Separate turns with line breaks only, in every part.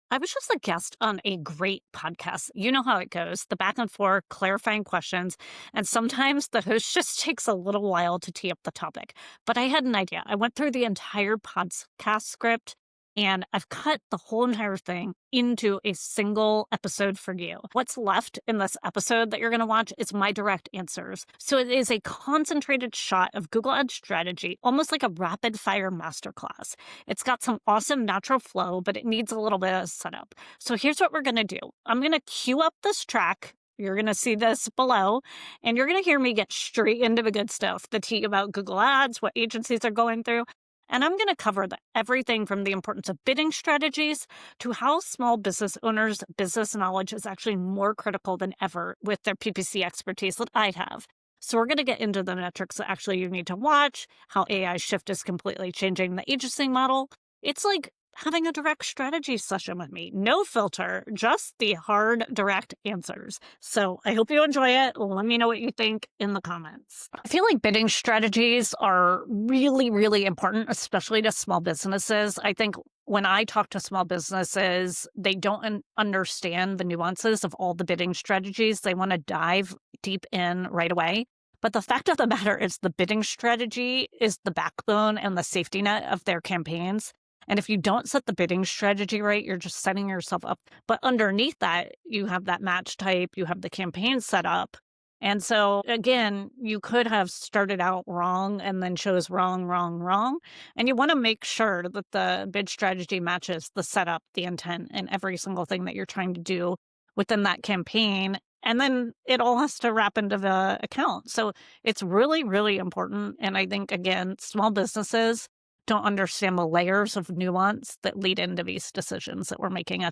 I was just a guest on a great podcast. You know how it goes, the back and forth, clarifying questions. And sometimes the host just takes a little while to tee up the topic. But I had an idea. I went through the entire podcast script and I've cut the whole entire thing into a single episode for you. What's left in this episode that you're going to watch is my direct answers. So it is a concentrated shot of Google Ads strategy, almost like a rapid fire masterclass. It's got some awesome natural flow, but it needs a little bit of setup. So here's what we're going to do. I'm going to cue up this track. You're going to see this below, and you're going to hear me get straight into the good stuff, the tea about Google Ads, what agencies are going through. And I'm going to cover everything from the importance of bidding strategies to how small business owners' business knowledge is actually more critical than ever with their PPC expertise that I have. So we're going to get into the metrics that actually you need to watch, how AI shift is completely changing the agency model. It's like having a direct strategy session with me. No filter, just the hard, direct answers. So I hope you enjoy it. Let me know what you think in the comments. I feel like bidding strategies are really, really important, especially to small businesses. I think when I talk to small businesses, they don't understand the nuances of all the bidding strategies. They want to dive deep in right away. But the fact of the matter is the bidding strategy is the backbone and the safety net of their campaigns. And if you don't set the bidding strategy right, you're just setting yourself up. But underneath that, you have that match type, you have the campaign set up. And so again, you could have started out wrong and then chose wrong, wrong, wrong. And you want to make sure that the bid strategy matches the setup, the intent, and every single thing that you're trying to do within that campaign. And then it all has to wrap into the account. So it's really, really important. And I think, again, small businesses don't understand the layers of nuance that lead into these decisions that we're making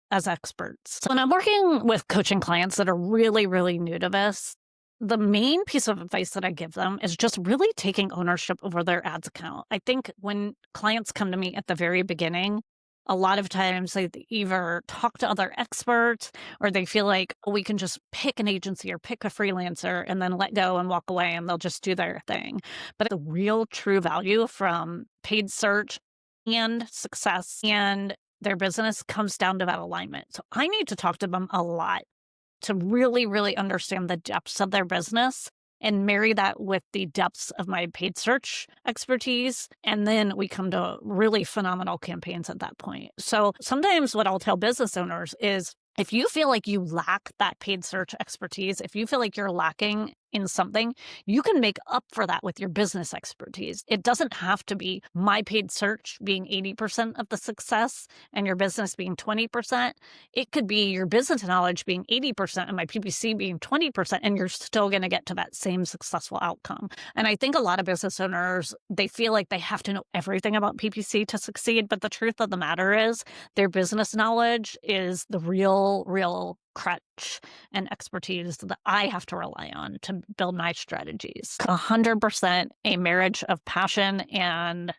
as experts. So when I'm working with coaching clients that are really, really new to this, the main piece of advice that I give them is just really taking ownership over their ads account. I think when clients come to me at the very beginning, a lot of times they either talk to other experts or they feel like, oh, we can just pick an agency or pick a freelancer and then let go and walk away and they'll just do their thing. But the real true value from paid search and success and their business comes down to that alignment. So I need to talk to them a lot to really, really understand the depths of their business and marry that with the depths of my paid search expertise. And then we come to really phenomenal campaigns at that point. So sometimes what I'll tell business owners is if you feel like you lack that paid search expertise, if you feel like you're lacking in something, you can make up for that with your business expertise. It doesn't have to be my paid search being 80% of the success and your business being 20%. It could be your business knowledge being 80% and my PPC being 20%, and you're still going to get to that same successful outcome. And I think a lot of business owners, they feel like they have to know everything about PPC to succeed. But the truth of the matter is their business knowledge is the real crutch and expertise that I have to rely on to build my strategies. 100% a marriage of passion and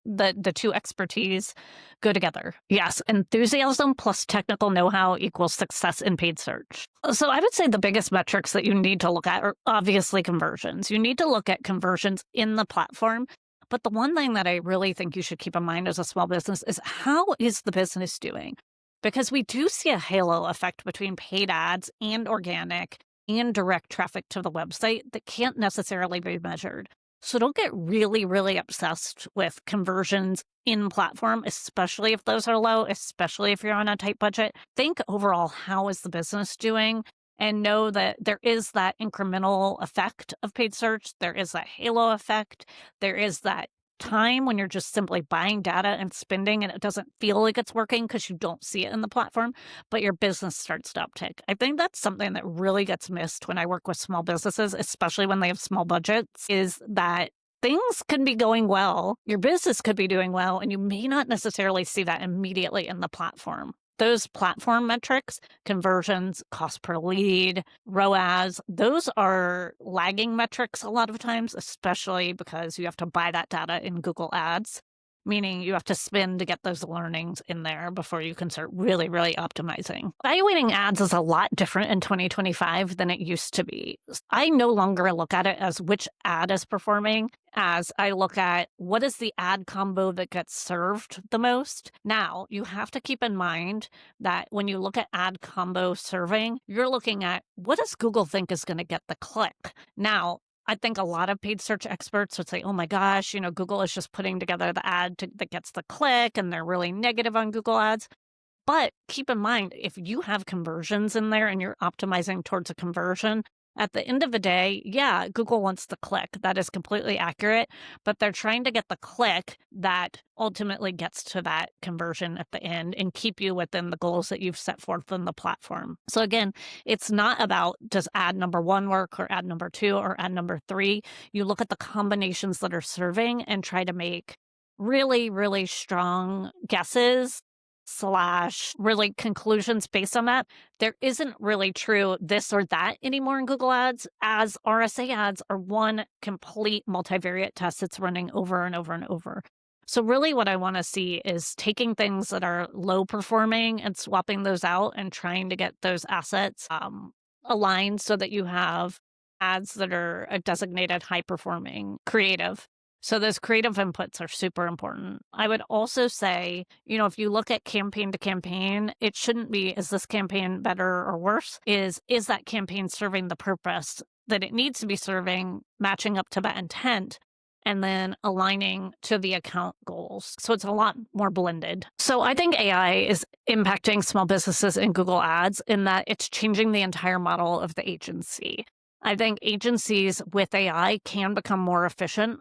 the two expertise go together. Yes, enthusiasm plus technical know-how equals success in paid search. So I would say the biggest metrics that you need to look at are obviously conversions. You need to look at conversions in the platform. But the one thing that I really think you should keep in mind as a small business is how is the business doing? Because we do see a halo effect between paid ads and organic and direct traffic to the website that can't necessarily be measured. So don't get really, really obsessed with conversions in platform, especially if those are low, especially if you're on a tight budget. Think overall, how is the business doing? And know that there is that incremental effect of paid search. There is that halo effect. There is that time when you're just simply buying data and spending and it doesn't feel like it's working because you don't see it in the platform, but your business starts to uptick. I think that's something that really gets missed when I work with small businesses, especially when they have small budgets, is that things could be going well, your business could be doing well, and you may not necessarily see that immediately in the platform. Those platform metrics, conversions, cost per lead, ROAS, those are lagging metrics a lot of times, especially because you have to buy that data in Google Ads. meaning you have to spend to get those learnings in there before you can start really, really optimizing. Evaluating ads is a lot different in 2025 than it used to be. I no longer look at it as which ad is performing, as I look at what is the ad combo that gets served the most. Now, you have to keep in mind that when you look at ad combo serving, you're looking at what does Google think is going to get the click? Now, I think a lot of paid search experts would say, oh my gosh, Google is just putting together the that gets the click and they're really negative on Google ads. But keep in mind, if you have conversions in there and you're optimizing towards a conversion, at the end of the day, yeah, Google wants the click. That is completely accurate. But they're trying to get the click that ultimately gets to that conversion at the end and keep you within the goals that you've set forth in the platform. So again, it's not about does ad number 1 work or ad number 2 or ad number 3. You look at the combinations that are serving and try to make really, really strong guesses slash really conclusions based on that. There isn't really true this or that anymore in Google Ads, as RSA ads are one complete multivariate test that's running over and over and over. So really what I want to see is taking things that are low performing and swapping those out and trying to get those assets aligned so that you have ads that are a designated high performing creative. So those creative inputs are super important. I would also say, if you look at campaign to campaign, it shouldn't be, is this campaign better or worse? Is that campaign serving the purpose that it needs to be serving, matching up to that intent, and then aligning to the account goals? So it's a lot more blended. So I think AI is impacting small businesses in Google Ads in that it's changing the entire model of the agency. I think agencies with AI can become more efficient.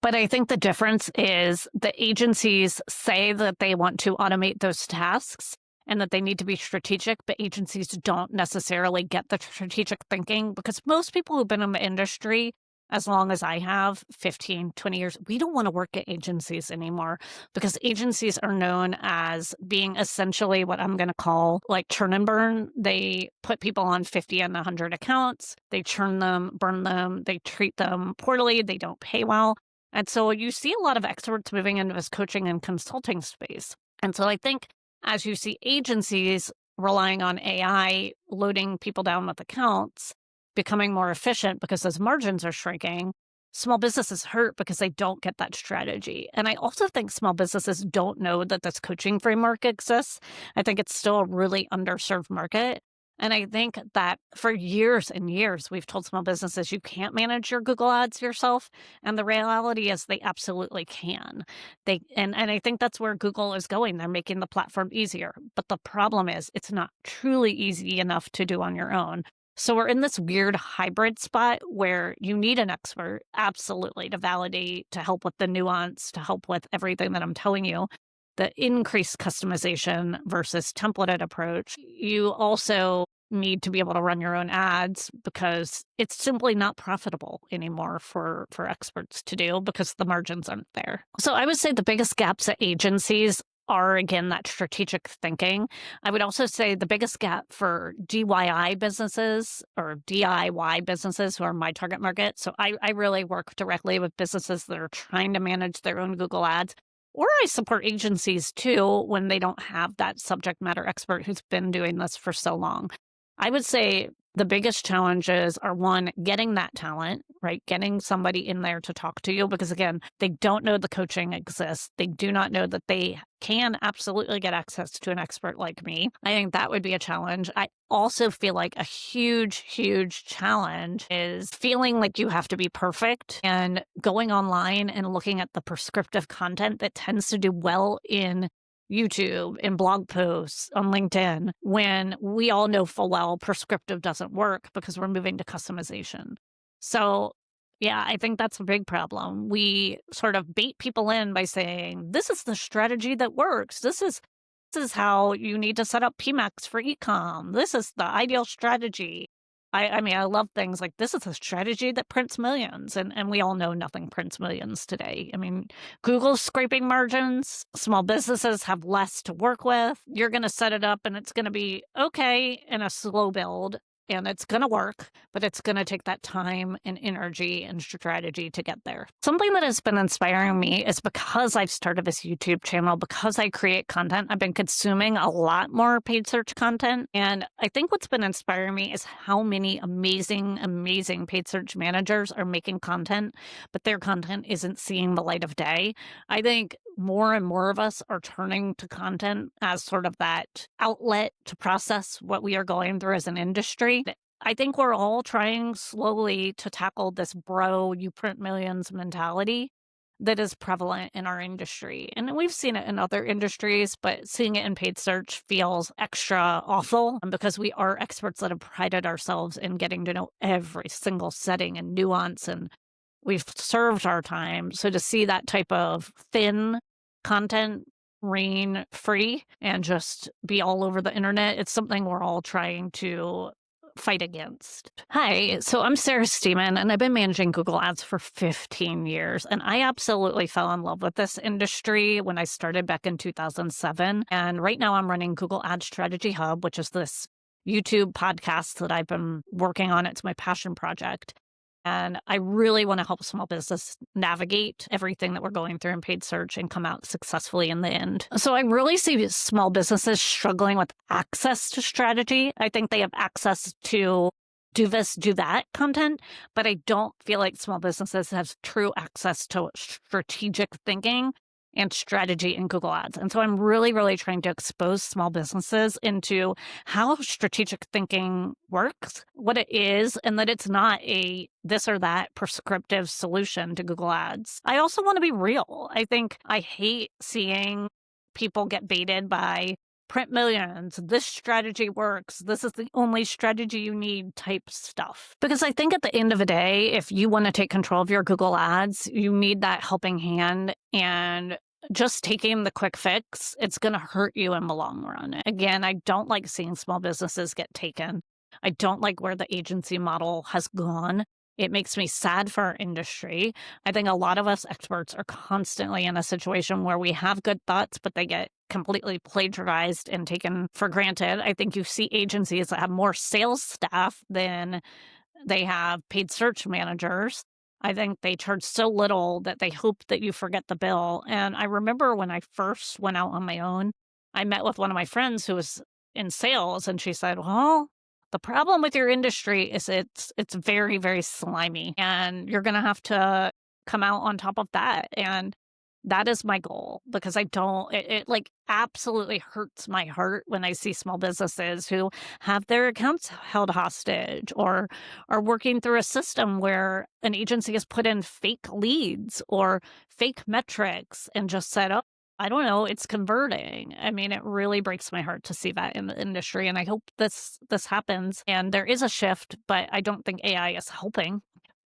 But I think the difference is the agencies say that they want to automate those tasks and that they need to be strategic, but agencies don't necessarily get the strategic thinking because most people who've been in the industry, as long as I have, 15, 20 years, we don't want to work at agencies anymore because agencies are known as being essentially what I'm going to call like churn and burn. They put people on 50 and 100 accounts. They churn them, burn them. They treat them poorly. They don't pay well. And so you see a lot of experts moving into this coaching and consulting space. And so I think as you see agencies relying on AI, loading people down with accounts, becoming more efficient because those margins are shrinking, small businesses hurt because they don't get that strategy. And I also think small businesses don't know that this coaching framework exists. I think it's still a really underserved market. And I think that for years and years, we've told small businesses you can't manage your Google Ads yourself. And the reality is they absolutely can. And I think that's where Google is going. They're making the platform easier. But the problem is it's not truly easy enough to do on your own. So we're in this weird hybrid spot where you need an expert, absolutely, to validate, to help with the nuance, to help with everything that I'm telling you. The increased customization versus templated approach. You also need to be able to run your own ads because it's simply not profitable anymore for experts to do because the margins aren't there. So I would say the biggest gaps at agencies are, again, that strategic thinking. I would also say the biggest gap for DIY businesses or DIY businesses who are my target market. So I really work directly with businesses that are trying to manage their own Google Ads. Or I support agencies too when they don't have that subject matter expert who's been doing this for so long. I would say the biggest challenges are one, getting that talent, right? Getting somebody in there to talk to you because again, they don't know the coaching exists. They do not know that they can absolutely get access to an expert like me. I think that would be a challenge. I also feel like a huge, huge challenge is feeling like you have to be perfect and going online and looking at the prescriptive content that tends to do well in YouTube, in blog posts, on LinkedIn, when we all know full well prescriptive doesn't work because we're moving to customization. So yeah, I think that's a big problem. We sort of bait people in by saying, this is the strategy that works. This is how you need to set up PMAX for ecom. This is the ideal strategy. I mean, I love things like this is a strategy that prints millions. And we all know nothing prints millions today. I mean, Google's scraping margins. Small businesses have less to work with. You're going to set it up and it's going to be okay in a slow build. and it's going to work, but it's going to take that time and energy and strategy to get there. Something that has been inspiring me is because I've started this YouTube channel, because I create content, I've been consuming a lot more paid search content. And I think what's been inspiring me is how many amazing, amazing paid search managers are making content, but their content isn't seeing the light of day. I think more and more of us are turning to content as sort of that outlet to process what we are going through as an industry. I think we're all trying slowly to tackle this bro, you print millions mentality that is prevalent in our industry. And we've seen it in other industries, but seeing it in paid search feels extra awful because we are experts that have prided ourselves in getting to know every single setting and nuance, and we've served our time. So to see that type of thin content reign free and just be all over the internet, it's something we're all trying to fight against. Hi, so I'm Sarah Stemen, and I've been managing Google Ads for 15 years. And I absolutely fell in love with this industry when I started back in 2007. And right now I'm running Google Ad Strategy Hub, which is this YouTube podcast that I've been working on. It's my passion project. And I really want to help small business navigate everything that we're going through in paid search and come out successfully in the end. So I really see small businesses struggling with access to strategy. I think they have access to do this, do that content, but I don't feel like small businesses have true access to strategic thinking and strategy in Google Ads. And so I'm really, really trying to expose small businesses into how strategic thinking works, what it is, and that it's not a this or that prescriptive solution to Google Ads. I also want to be real. I think I hate seeing people get baited by print millions, this strategy works, this is the only strategy you need type stuff. Because I think at the end of the day, if you want to take control of your Google Ads, you need that helping hand, and just taking the quick fix, it's going to hurt you in the long run. Again, I don't like seeing small businesses get taken. I don't like where the agency model has gone. It makes me sad for our industry. I think a lot of us experts are constantly in a situation where we have good thoughts, but they get completely plagiarized and taken for granted. I think you see agencies that have more sales staff than they have paid search managers. I think they charge so little that they hope that you forget the bill. And I remember when I first went out on my own, I met with one of my friends who was in sales, and she said, well, the problem with your industry is it's very, very slimy, and you're going to have to come out on top of that. And that is my goal, because I don't, it like absolutely hurts my heart when I see small businesses who have their accounts held hostage or are working through a system where an agency has put in fake leads or fake metrics and just said, oh, I don't know, it's converting. I mean, it really breaks my heart to see that in the industry. And I hope this happens and there is a shift, but I don't think AI is helping.